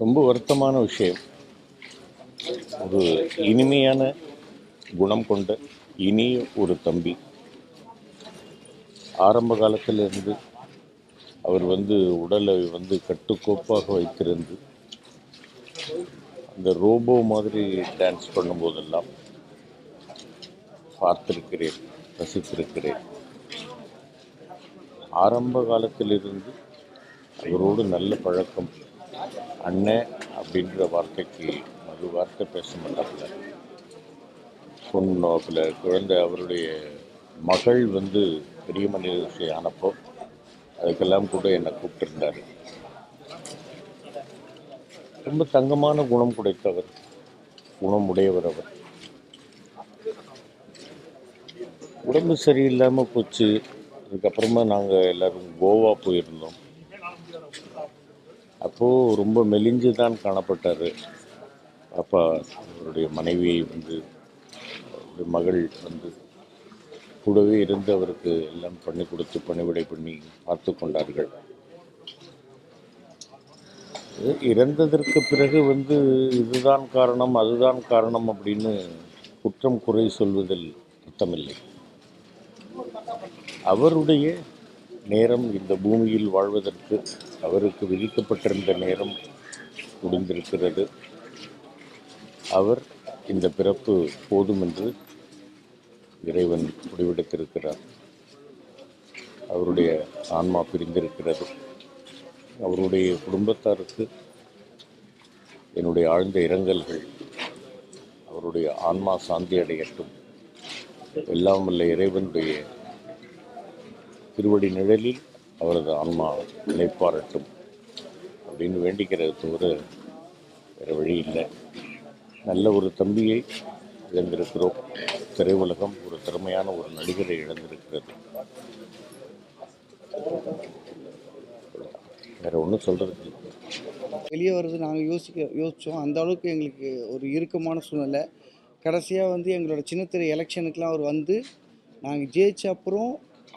ரொம்ப வருத்தமான விஷயம். ஒரு இனிமையான குணம் கொண்ட இனிய ஒரு தம்பி. ஆரம்ப காலத்திலிருந்து அவர் உடலை கட்டுக்கோப்பாக வைத்திருந்து அந்த ரோபோ மாதிரி டான்ஸ் பண்ணும்போதெல்லாம் பார்த்திருக்கிறேன், ரசித்திருக்கிறேன். ஆரம்ப காலத்திலிருந்து அவரோடு நல்ல பழக்கம். அண்ணன் அப்படின்ற வார்த்தைக்கு மறு வார்த்தை பேச மாட்டாப்புல. பொண்ணு குழந்தை அவருடைய மகள் பெரிய மனித ஆனப்போ அதுக்கெல்லாம் கூட என்னை கூப்பிட்டுருந்தார். ரொம்ப தங்கமான குணம் குடைத்தவர், குணமுடையவர் அவர். உடம்பு சரியில்லாமல் போச்சு. அதுக்கப்புறமா நாங்கள் எல்லோரும் கோவா போயிருந்தோம். அப்போது ரொம்ப மெலிஞ்சு தான் காணப்பட்டார். அப்பா அவருடைய மனைவியை மகள் கூடவே இருந்து அவருக்கு எல்லாம் பண்ணி கொடுத்து பணிவிடை பண்ணி பார்த்து கொண்டார்கள். இறந்ததற்கு பிறகு இதுதான் காரணம் அதுதான் காரணம் அப்படின்னு குற்றம் குறை சொல்வதில் அர்த்தமில்லை. அவருடைய நேரம் இந்த பூமியில் வாழ்வதற்கு அவருக்கு விதிக்கப்பட்டிருந்த நேரம் முடிந்திருக்கிறது. அவர் இந்த பிறப்பு போதும் என்று இறைவன் முடிவெடுத்திருக்கிறார். அவருடைய ஆன்மா பிரிந்திருக்கிறது. அவருடைய குடும்பத்தாருக்கு என்னுடைய ஆழ்ந்த இரங்கல்கள். அவருடைய ஆன்மா சாந்தி அடையட்டும். எல்லாம் வல்ல இறைவனுடைய திருவடி நிழலில் அவரது ஆன்மா நிலைப்பாரட்டும் அப்படின்னு வேண்டிக்கிறது தவிர வேறு வழி இல்லை. நல்ல ஒரு தம்பியை இழந்திருக்கிறோம். திரையுலகம் ஒரு திறமையான ஒரு நடிகரை இழந்திருக்கிறது. வேற ஒன்றும் சொல்றதுக்கு வெளியே வருது. நாங்கள் யோசித்தோம். அந்த அளவுக்கு எங்களுக்கு ஒரு இறுக்கமான சூழ்நிலை. கடைசியாக எங்களோட சின்னத்திரை எலெக்ஷனுக்கெலாம் அவர் நாங்கள் ஜெயிச்ச அப்புறம்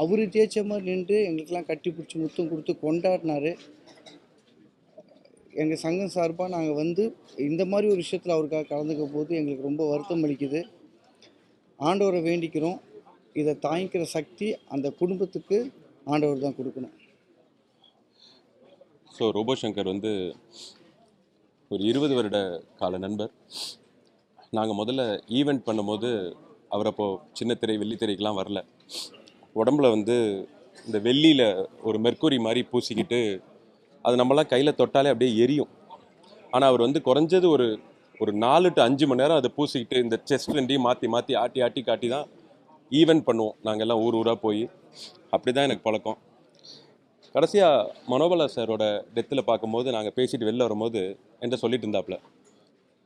அவர் ஜெயிச்ச மாதிரி நின்று எங்களுக்கெல்லாம் கட்டி பிடிச்சி முத்தம் கொடுத்து கொண்டாடினார். எங்கள் சங்கம் சார்பாக நாங்கள் இந்த மாதிரி ஒரு விஷயத்தில் அவருக்காக கலந்துக்க போது எங்களுக்கு ரொம்ப வருத்தம் அளிக்குது. ஆண்டவரை வேண்டிக்கிறோம். இதை தாங்கிக்கிற சக்தி அந்த குடும்பத்துக்கு ஆண்டவர் தான் கொடுக்கணும். ஸோ ரோபோ சங்கர் ஒரு 20 வருட கால நண்பர். நாங்கள் முதல்ல ஈவெண்ட் பண்ணும்போது அவர் அப்போது சின்னத்திரை வெள்ளித்திரைக்கெலாம் வரல. உடம்புல இந்த வெள்ளியில் ஒரு மெர்க்குரி மாதிரி பூசிக்கிட்டு அது நம்மளாம் கையில் தொட்டாலே அப்படியே எரியும். ஆனால் அவர் குறைஞ்சது ஒரு 4 to 5 மணி நேரம் அதை பூசிக்கிட்டு இந்த செஸ்ட் ரெண்டையும் மாற்றி மாற்றி ஆட்டி ஆட்டி காட்டி தான் ஈவெண்ட் பண்ணுவோம். நாங்கள் எல்லாம் ஊராக போய் அப்படி தான் எனக்கு பழக்கம். கடைசியாக மனோபலா சாரோட டெத்தில் பார்க்கும்போது நாங்கள் பேசிட்டு வெளில வரும்போது என்கிட்ட சொல்லிட்டு இருந்தாப்புல,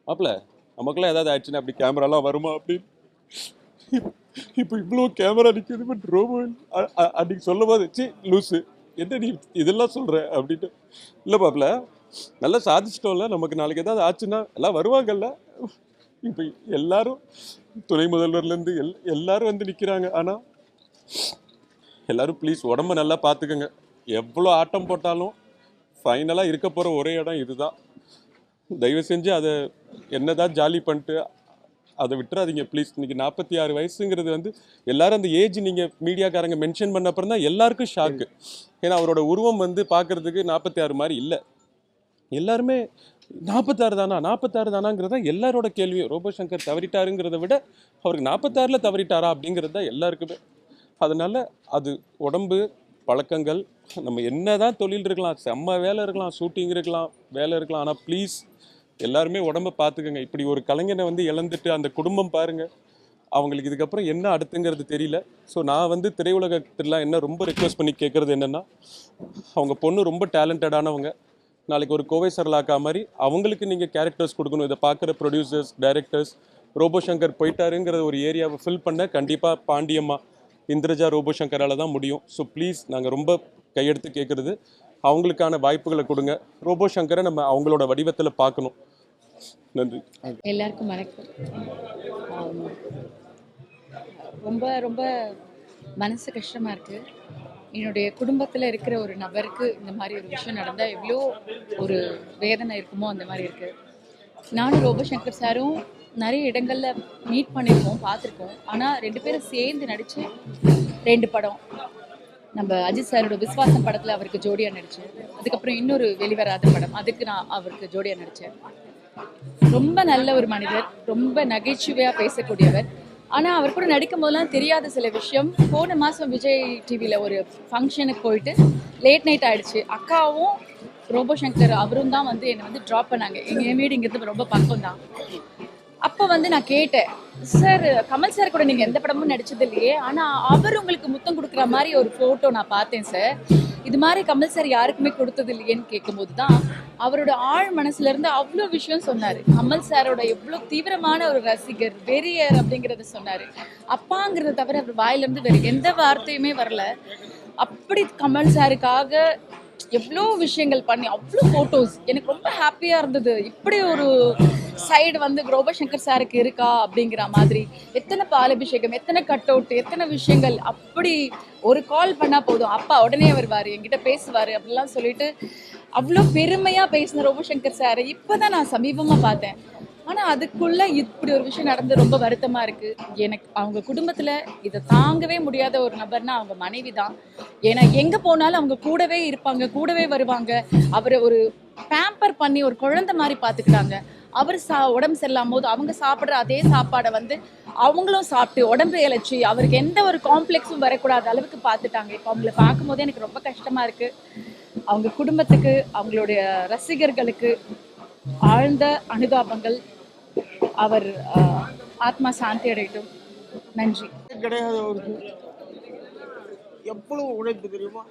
மாப்பிள்ள நமக்குலாம் ஏதாவது ஆயிடுச்சுன்னா அப்படி கேமராலாம் வருமா அப்படின்னு. இப்போ இவ்வளோ கேமரா நிற்கிது பட் ரோபோ அன்றைக்கி சொல்லும் போது சி லூஸு என்ன நீ இதெல்லாம் சொல்கிற அப்படின்ட்டு. இல்லை மாப்பிள்ள நல்லா சாதிச்சிட்டோம்ல, நமக்கு நாளைக்கு ஏதாவது ஆச்சுன்னா எல்லாம் வருவாங்கல்ல. இப்போ எல்லாரும் துணை முதல்வர்லேருந்து எல்லாரும் நிற்கிறாங்க. ஆனால் எல்லாரும் ப்ளீஸ் உடம்ப நல்லா பார்த்துக்கோங்க. எவ்வளோ ஆட்டம் போட்டாலும் ஃபைனலாக இருக்க போகிற ஒரே இடம் இதுதான். தயவு செஞ்சு அதை என்னதான் ஜாலி பண்ணிட்டு அதை விட்டுறாதீங்க ப்ளீஸ். இன்றைக்கி 46 வயசுங்கிறது எல்லாரும் அந்த ஏஜ் நீங்கள் மீடியாக்காரங்க மென்ஷன் பண்ண அப்புறம் தான் எல்லாருக்கும் ஷாக்கு. ஏன்னா அவரோட உருவம் பார்க்குறதுக்கு 46 மாதிரி இல்லை. எல்லாருமே 46 தானா 46 தானாங்கிறதா எல்லாரோட கேள்வியும். ரோபோ சங்கர் தவறிட்டாருங்கிறத விட அவருக்கு 46ல் தவறிட்டாரா அப்படிங்கிறது தான் எல்லாருக்குமே. அதனால் அது உடம்பு பழக்கங்கள், நம்ம என்ன தான் தொழில் இருக்கலாம், செம்ம வேலை இருக்கலாம், ஷூட்டிங் இருக்கலாம், வேலை இருக்கலாம், ஆனால் ப்ளீஸ் எல்லாருமே உடம்பை பார்த்துக்கோங்க. இப்படி ஒரு கலைஞனை இழந்துட்டு அந்த குடும்பம் பாருங்கள், அவங்களுக்கு இதுக்கப்புறம் என்ன அடுத்துங்கிறது தெரியல. ஸோ நான் திரையுலகத்திலாம் என்ன ரொம்ப ரெக்வஸ்ட் பண்ணி கேட்குறது என்னென்னா, அவங்க பொண்ணு ரொம்ப டேலண்டடானவங்க. நாளைக்கு ஒரு கோவை சரலாக்கா மாதிரி அவங்களுக்கு நீங்கள் கேரக்டர்ஸ் கொடுக்கணும். இதை பார்க்குற ப்ரொடியூசர்ஸ், டைரக்டர்ஸ், ரோபோ சங்கர் போயிட்டாருங்கிற ஒரு ஏரியாவை ஃபில் பண்ண கண்டிப்பாக பாண்டியம்மா, இந்திரஜா, ரோபோ சங்கரால் தான் முடியும். ஸோ ப்ளீஸ் நாங்கள் ரொம்ப கையெடுத்து கேட்குறது அவங்களுக்கான வாய்ப்புகளை கொடுங்க. ரோபோ சங்கரை நம்ம அவங்களோட வடிவத்தில் பார்க்கணும். நன்றி. எல்லாருக்கும் வணக்கம். ரொம்ப ரொம்ப மனசு கஷ்டமாக இருக்குது. என்னுடைய குடும்பத்தில் இருக்கிற ஒரு நபருக்கு இந்த மாதிரி ஒரு விஷயம் நடந்தால் எவ்வளோ ஒரு வேதனை இருக்குமோ அந்த மாதிரி இருக்குது. நானும் ரோபோசங்கர் சாரும் நிறைய இடங்களில் மீட் பண்ணியிருக்கோம், பார்த்துருக்கோம். ஆனால் 2 பேரும் சேர்ந்து நடித்து 2 படம், நம்ம அஜித் சாரோட விஸ்வாசம் படத்தில் அவருக்கு ஜோடியாக நடித்தேன். அதுக்கப்புறம் இன்னொரு வெளிவராத படம், அதுக்கு நான் அவருக்கு ஜோடியாக நடித்தேன். ரொம்ப நல்ல ஒரு மனிதர், ரொம்ப நகைச்சுவையாக பேசக்கூடியவர். ஆனால் அவர் கூட நடிக்கும் போதெல்லாம் தெரியாத சில விஷயம். போன மாதம் விஜய் டிவியில் ஒரு ஃபங்க்ஷனுக்கு போயிட்டு லேட் நைட் ஆகிடுச்சு. அக்காவும் ரோபோசங்கர் அவரும் தான் வந்து என்னை வந்து ட்ராப் பண்ணாங்க. என் வீடு இங்கிறது ரொம்ப பக்கம் தான். அப்போ வந்து நான் கேட்டேன், சார் கமல் சார் கூட நீங்கள் எந்த படமும் நடிச்சது இல்லையே, ஆனால் அவர் உங்களுக்கு முத்தம் கொடுக்குற மாதிரி ஒரு ஃபோட்டோ நான் பார்த்தேன் சார், இது மாதிரி கமல் சார் யாருக்குமே கொடுத்தது இல்லையேன்னு கேட்கும்போது தான் அவரோட ஆழ் மனசுலேருந்து அவ்வளோ விஷயம் சொன்னார். கமல் சாரோட எவ்வளோ தீவிரமான ஒரு ரசிகர், வெறியர் அப்படிங்கிறத சொன்னார். அப்பாங்கிறத தவிர அவர் வாயிலேருந்து வேறு எந்த வார்த்தையுமே வரல. அப்படி கமல் சாருக்காக எவ்வளோ விஷயங்கள் பண்ணி அவ்வளோ ஃபோட்டோஸ், எனக்கு ரொம்ப ஹாப்பியாக இருந்தது. இப்படி ஒரு சைடு வந்து ரோபோசங்கர் சாருக்கு இருக்கா அப்படிங்கிற மாதிரி. எத்தனை பாலபிஷேகம், எத்தனை கட் அவுட், எத்தனை விஷயங்கள். அப்படி ஒரு கால் பண்ணால் போதும், அப்பா உடனே வருவார், என்கிட்ட பேசுவார் அப்படிலாம் சொல்லிட்டு அவ்வளோ பெருமையாக பேசின ரோபோசங்கர் சாரை இப்போ தான் நான் சமீபமாக பார்த்தேன். ஆனால் அதுக்குள்ளே இப்படி ஒரு விஷயம் நடந்து ரொம்ப வருத்தமாக இருக்குது. எனக்கு அவங்க குடும்பத்தில் இதை தாங்கவே முடியாத ஒரு நபர்னா அவங்க மனைவி தான். ஏன்னா எங்கே போனாலும் அவங்க கூடவே இருப்பாங்க, கூடவே வருவாங்க. அவரை ஒரு பேம்பர் பண்ணி ஒரு குழந்தை மாதிரி பார்த்துக்கிட்டாங்க. அவர் உடம்பு சரியில்லாம போது அவங்க சாப்பிட்ற அதே சாப்பாடை வந்து அவங்களும் சாப்பிட்டு உடம்பு இழைச்சி அவருக்கு எந்த ஒரு காம்ப்ளெக்ஸும் வரக்கூடாத அளவுக்கு பார்த்துட்டாங்க. இப்போ அவங்கள பார்க்கும்போதே எனக்கு ரொம்ப கஷ்டமாக இருக்குது. அவங்க குடும்பத்துக்கு, அவங்களுடைய ரசிகர்களுக்கு ஆழ்ந்த அனுதாபங்கள். அவர் ஆத்மா சாந்தி அடையட்டும். நன்றி. கிடையாது அவருக்கு. எவ்வளவு உழைப்பு தெரியுமா?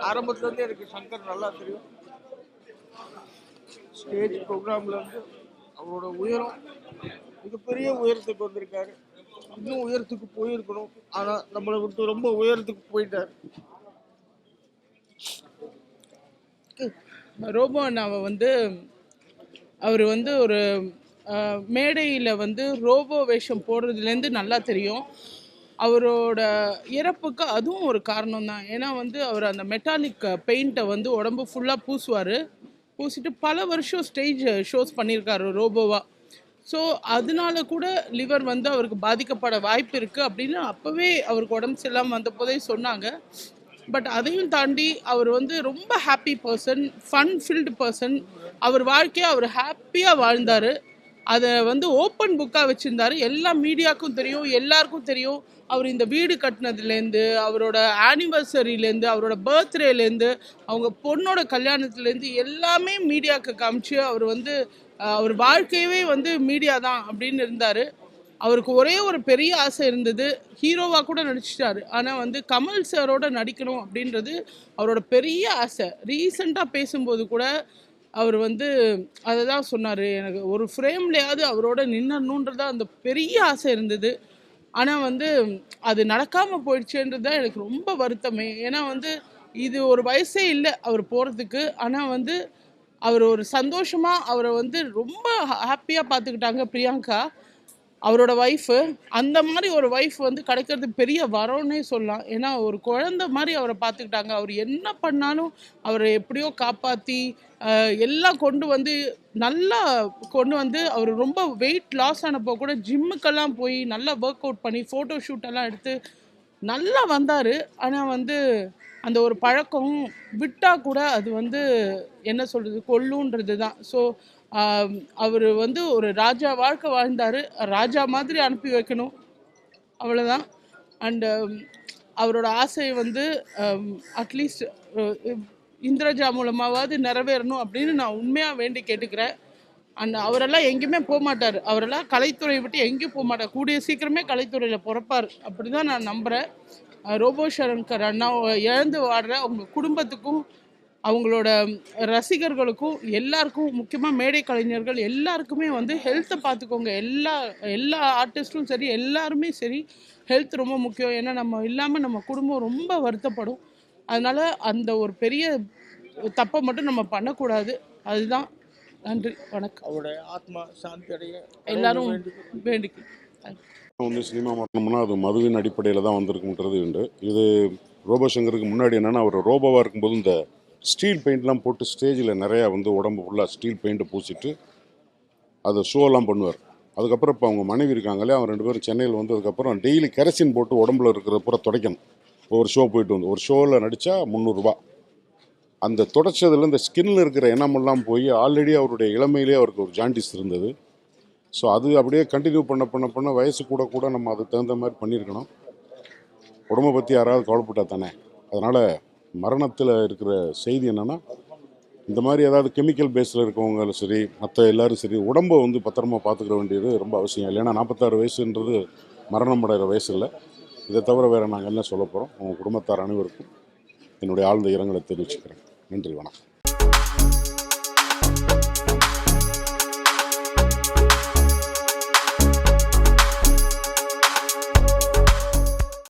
ஆரம்பத்துல இருந்து எனக்கு சங்கர் நல்லா தெரியும். ஸ்டேஜ் ப்ரோக்ராம்ல இருந்து அவரோட உயரம், மிகப்பெரிய உயரத்துக்கு வந்திருக்காரு. இன்னும் உயரத்துக்கு போயிருக்கணும். ஆனா நம்மளை விட்டு ரொம்ப உயரத்துக்கு போயிட்டார். ரோபோ அண்ணாவை வந்து அவர் வந்து ஒரு மேடையில் வந்து ரோபோ வேஷம் போடுறதுலேருந்து நல்லா தெரியும். அவரோட இறப்புக்கு அதுவும் ஒரு காரணம் தான். ஏன்னா வந்து அவர் அந்த மெட்டாலிக் பெயிண்ட்டை வந்து உடம்பு ஃபுல்லாக பூசுவார். பூசிட்டு பல வருஷம் ஸ்டேஜ் ஷோஸ் பண்ணியிருக்காரு ரோபோவாக. ஸோ அதனால கூட லிவர் வந்து அவருக்கு பாதிக்கப்பட வாய்ப்பு இருக்குது அப்படின்னு அப்போவே அவருக்கு உடம்பு சரியில்லாமல் வந்த போதே சொன்னாங்க. பட் அதையும் தாண்டி அவர் வந்து ரொம்ப happy person, fun filled person. அவர் வாழ்க்கையை அவர் ஹாப்பியாக வாழ்ந்தார். அதை வந்து ஓப்பன் புக்காக வச்சுருந்தார். எல்லா மீடியாவுக்கும் தெரியும், எல்லாருக்கும் தெரியும். அவர் இந்த வீடு கட்டினதுலேருந்து, அவரோட ஆனிவர்சரியிலேருந்து, அவரோட பர்த்டேலேருந்து, அவங்க பொண்ணோட கல்யாணத்துலேருந்து எல்லாமே மீடியாவுக்கு காமிச்சு அவர் வந்து அவர் வாழ்க்கையவே வந்து மீடியா தான் அப்படின்னு இருந்தார். அவருக்கு ஒரே ஒரு பெரிய ஆசை இருந்தது, ஹீரோவாக கூட நடிச்சிட்டாரு. ஆனால் வந்து கமல் சாரோட நடிக்கணும் அப்படின்றது அவரோட பெரிய ஆசை. ரீசெண்டாக பேசும்போது கூட அவர் வந்து அதை தான் சொன்னார், எனக்கு ஒரு ஃப்ரேம்லையாவது அவரோட நின்னணுன்றதா அந்த பெரிய ஆசை இருந்தது. ஆனால் வந்து அது நடக்காமல் போயிடுச்சுன்றது தான் எனக்கு ரொம்ப வருத்தமே. ஏன்னா வந்து இது ஒரு வயசே இல்லை அவர் போகிறதுக்கு. ஆனால் வந்து அவர் ஒரு சந்தோஷமாக அவரை வந்து ரொம்ப ஹாப்பியாக பார்த்துக்கிட்டாங்க பிரியங்கா, அவரோட ஒய்ஃபு. அந்த மாதிரி ஒரு ஒய்ஃப் வந்து கிடைக்கிறது பெரிய வரம்னே சொல்லலாம். ஏன்னா ஒரு குழந்தை மாதிரி அவரை பார்த்துக்கிட்டாங்க. அவர் என்ன பண்ணாலும் அவரை எப்படியோ காப்பாற்றி எல்லாம் கொண்டு வந்து நல்லா கொண்டு வந்து அவர் ரொம்ப வெயிட் லாஸ் ஆனப்போ கூட ஜிம்முக்கெல்லாம் போய் நல்லா ஒர்க் அவுட் பண்ணி ஃபோட்டோ ஷூட்டெல்லாம் எடுத்து நல்லா வந்தார். ஆனால் வந்து அந்த ஒரு பழக்கம் விட்டால் கூட அது வந்து என்ன சொல்கிறது, கொல்லுன்றது தான். ஸோ அவர் வந்து ஒரு ராஜா வாழ்க்கை வாழ்ந்தார். ராஜா மாதிரி அனுப்பி வைக்கணும், அவ்வளோதான். அண்டு அவரோட ஆசை வந்து அட்லீஸ்ட் இந்திரஜா மூலமாவது நிறைவேறணும் அப்படின்னு நான் உண்மையாக வேண்டி கேட்டுக்கிறேன். அண்ட் அவரெல்லாம் எங்கேயுமே போக மாட்டார். அவரெல்லாம் கலைத்துறையை விட்டு எங்கேயும் போக மாட்டார். கூடிய சீக்கிரமே கலைத்துறையில் பிறப்பார் அப்படி தான் நான் நம்புகிறேன். ரோபோசங்கர் அண்ணா இழந்து வாடுற அவங்க குடும்பத்துக்கும் அவங்களோட ரசிகர்களுக்கும் எல்லாருக்கும், முக்கியமாக மேடை கலைஞர்கள் எல்லாருக்குமே வந்து ஹெல்த்தை பார்த்துக்கோங்க. எல்லா ஆர்டிஸ்ட்டும் சரி, எல்லாருமே சரி, ஹெல்த் ரொம்ப முக்கியம். ஏன்னா நம்ம இல்லாமல் நம்ம குடும்பம் ரொம்ப வருத்தப்படும். அதனால் அந்த ஒரு பெரிய தப்பை மட்டும் நம்ம பண்ணக்கூடாது. அதுதான். நன்றி, வணக்கம். அவருடைய ஆத்மா சாந்தி அடைய எல்லாரும் வேண்டிக்கு. வந்து சினிமா மாற்றணும்னா அது மதுவின் அடிப்படையில் தான் வந்திருக்குன்றது உண்டு. இது ரோபோ சங்கருக்கு முன்னாடி என்னென்னா அவர் ரோபோவாக இருக்கும்போது இந்த ஸ்டீல் பெயிண்ட்லாம் போட்டு ஸ்டேஜில் நிறையா வந்து உடம்பு ஃபுல்லாக ஸ்டீல் பெயிண்ட்டை பூசிட்டு அதை ஷோலாம் பண்ணுவார். அதுக்கப்புறம் இப்போ அவங்க மனைவி இருக்காங்களே, அவங்க 2 பேரும் சென்னையில் வந்ததுக்கப்புறம் டெய்லி கெரசின் போட்டு உடம்புல இருக்கிற பூரா துடைக்கணும். ஒரு ஷோ போயிட்டு வந்து ஒரு ஷோவில் நடித்தா 300 ரூபா. அந்த துடைச்சதில் இந்த ஸ்கின்னில் இருக்கிற எண்ணமெல்லாம் போய் ஆல்ரெடி அவருடைய இளமையிலே அவருக்கு ஒரு ஜாண்டிஸ் இருந்தது. ஸோ அது அப்படியே கண்டினியூ பண்ண வயசு கூட நம்ம அதுக்கு தகுந்த மாதிரி பண்ணியிருக்கணும். உடம்பை பற்றி யாராவது கவலைப்பட்டா தானே. அதனால் மரணத்தில் இருக்கிற செய்தி என்னென்னா, இந்த மாதிரி ஏதாவது கெமிக்கல் பேஸில் இருக்கவங்களும் சரி, மற்ற எல்லோரும் சரி, உடம்பை வந்து பத்திரமா பார்த்துக்க வேண்டியது ரொம்ப அவசியம். இல்லைன்னா 46 வயசுன்றது மரணம் அடைகிற வயசு இல்லை. இதை தவிர வேறு நாங்கள் என்ன சொல்ல போகிறோம். உங்கள் குடும்பத்தார் அனைவருக்கும் என்னுடைய ஆழ்ந்த இரங்கலை தெரிவிச்சுக்கிறேன். நன்றி, வணக்கம்.